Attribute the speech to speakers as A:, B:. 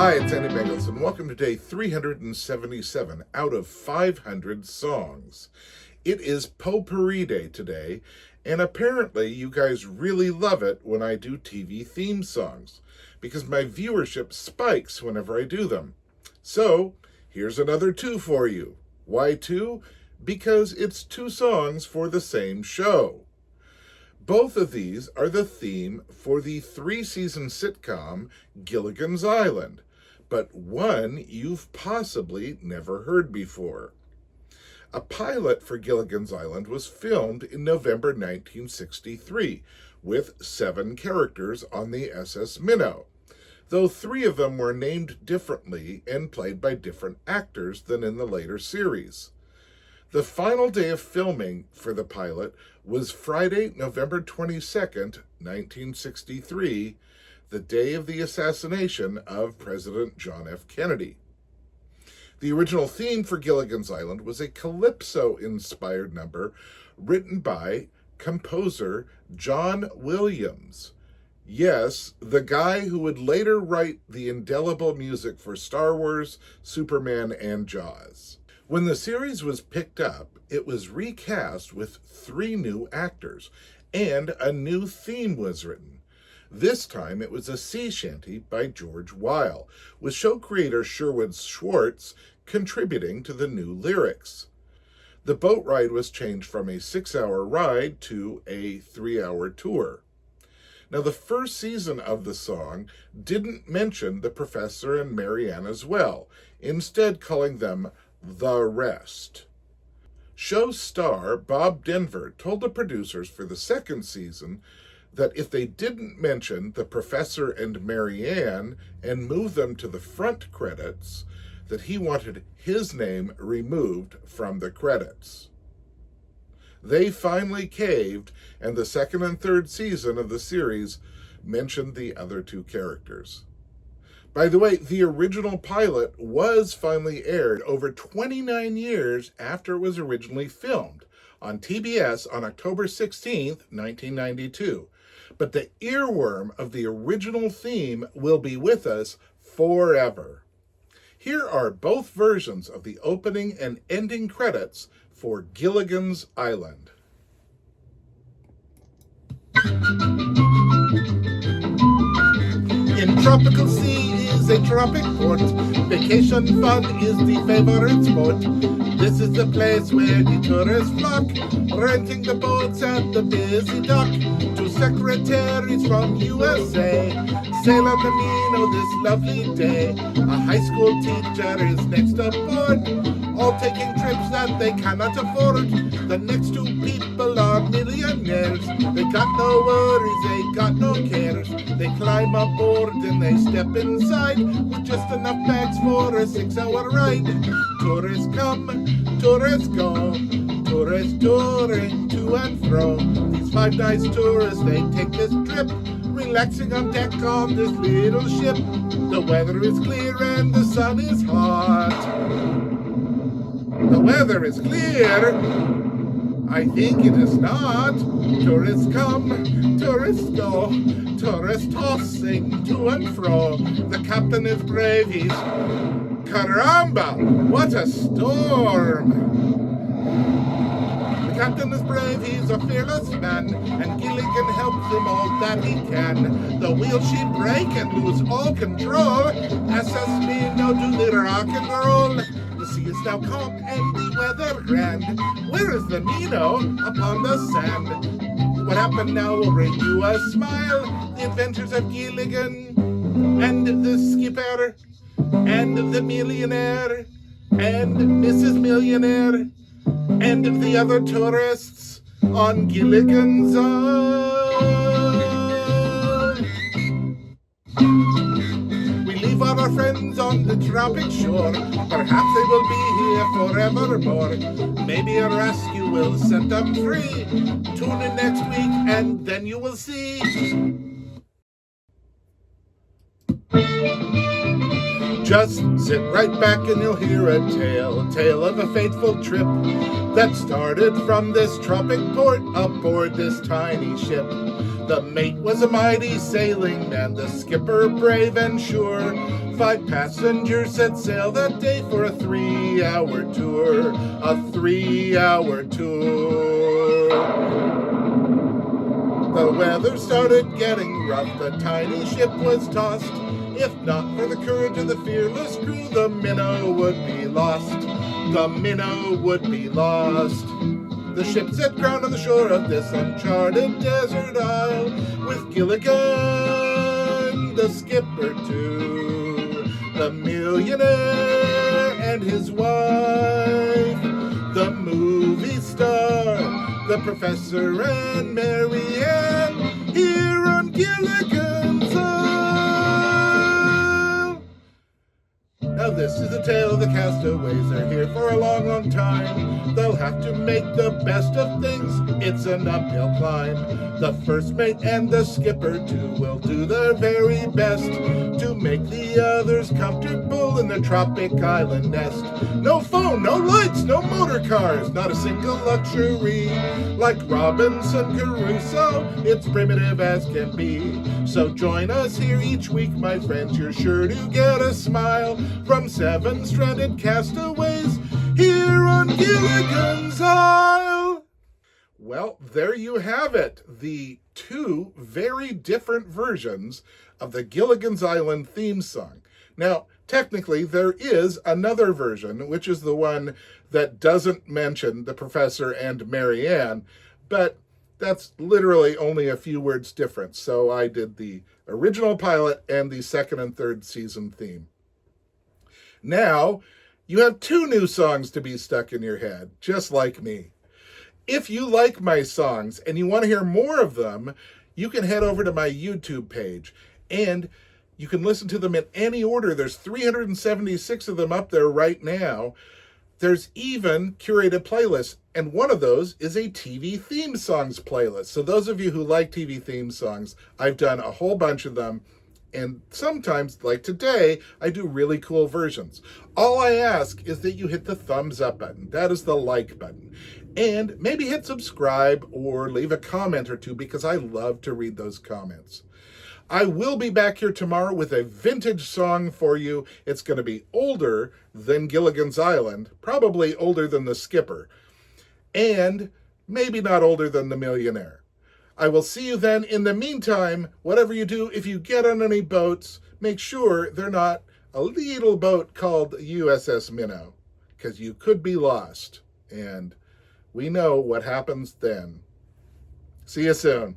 A: Hi, it's Andy Mangels, and welcome to day 377 out of 500 songs. It is Potpourri Day today, and apparently you guys really love it when I do TV theme songs, because my viewership spikes whenever I do them. So, here's another two for you. Why two? Because it's two songs for the same show. Both of these are the theme for the 3-season sitcom Gilligan's Island, but one you've possibly never heard before. A pilot for Gilligan's Island was filmed in November 1963 with 7 characters on the SS Minnow, though 3 of them were named differently and played by different actors than in the later series. The final day of filming for the pilot was Friday, November 22nd, 1963, the day of the assassination of President John F. Kennedy. The original theme for Gilligan's Island was a calypso-inspired number written by composer John Williams. Yes, the guy who would later write the indelible music for Star Wars, Superman, and Jaws. When the series was picked up, it was recast with 3 new actors, and a new theme was written. This time it was a sea shanty by George Weil, with show creator Sherwood Schwartz contributing to the new lyrics. The boat ride was changed from a 6-hour ride to a 3-hour tour. Now, the first season of the song didn't mention the Professor and Marianne as well, instead calling them The Rest. Show star Bob Denver told the producers for the second season that if they didn't mention the Professor and Marianne and move them to the front credits, that he wanted his name removed from the credits. They finally caved, and the second and third season of the series mentioned the other 2 characters. By the way, the original pilot was finally aired over 29 years after it was originally filmed on TBS on October 16th, 1992. But the earworm of the original theme will be with us forever. Here are both versions of the opening and ending credits for Gilligan's Island. In tropical sea is a tropic port. Vacation fun is the favorite sport. This is the place where the tourists flock, renting the boats at the busy dock. 2 secretaries from USA sail on the Minnow this lovely day. A high school teacher is next aboard, all taking trips that they cannot afford. The next 2 people are millionaires. They got no worries, they got no cares. They climb aboard and they step inside with just enough bags for a 6-hour ride. Tourists come, tourists go, tourists touring to and fro. These 5 nice tourists, they take this trip, relaxing on deck on this little ship. The weather is clear and the sun is hot. The weather is clear? I think it is not. Tourists come, tourists go, tourists tossing to and fro. The captain is brave, he's... Caramba! What a storm! The captain is brave, he's a fearless man, and Gilligan helps him all that he can. The wheel she break and lose all control. SS Minnow do the rock and roll. The sea is now calm and the weather grand. Where is the Minnow? Upon the sand. What happened now will bring you a smile. The adventures of Gilligan and the skipper and the millionaire and Mrs. Millionaire and the other tourists on Gilligan's Island. We leave all our friends on the tropic shore. Perhaps they will be here forevermore. Maybe a rescue will set them free. Tune in next week and then you will see. Just sit right back and you'll hear a tale of a fateful trip that started from this tropic port aboard this tiny ship. The mate was a mighty sailing man, the skipper brave and sure. 5 passengers set sail that day for a 3-hour tour. A 3-hour tour. The weather started getting rough, the tiny ship was tossed. If not for the courage of the fearless crew, the minnow would be lost. The minnow would be lost. The ship set ground on the shore of this uncharted desert isle, with Gilligan, the skipper too, the millionaire and his wife, the movie star, the professor and Mary Ann, here on Gilligan's Isle. Now this is the tale of the castaways. They're here for a long, long time. They'll have to make the best of things. It's an uphill climb. The first mate and the skipper too will do their very best to make the others comfortable in the tropic island nest. No phone, no lights, no motor cars, not a single luxury. Like Robinson Crusoe, it's primitive as can be. So join us here each week, my friends. You're sure to get a smile from 7 stranded castaways here on Gilligan's Isle. Well, there you have it. The 2 very different versions of the Gilligan's Island theme song. Now, technically, there is another version, which is the one that doesn't mention the professor and Mary Ann, but that's literally only a few words different. So I did the original pilot and the 2nd and 3rd season theme. Now, you have 2 new songs to be stuck in your head, just like me. If you like my songs and you want to hear more of them, you can head over to my YouTube page and you can listen to them in any order. There's 376 of them up there right now. There's even curated playlists, and one of those is a TV theme songs playlist. So those of you who like TV theme songs, I've done a whole bunch of them. And sometimes, like today, I do really cool versions. All I ask is that you hit the thumbs up button. That is the like button. And maybe hit subscribe or leave a comment or 2 because I love to read those comments. I will be back here tomorrow with a vintage song for you. It's going to be older than Gilligan's Island, probably older than The Skipper, and maybe not older than The Millionaire. I will see you then. In the meantime, whatever you do, if you get on any boats, make sure they're not a little boat called USS Minnow, because you could be lost, and we know what happens then. See you soon.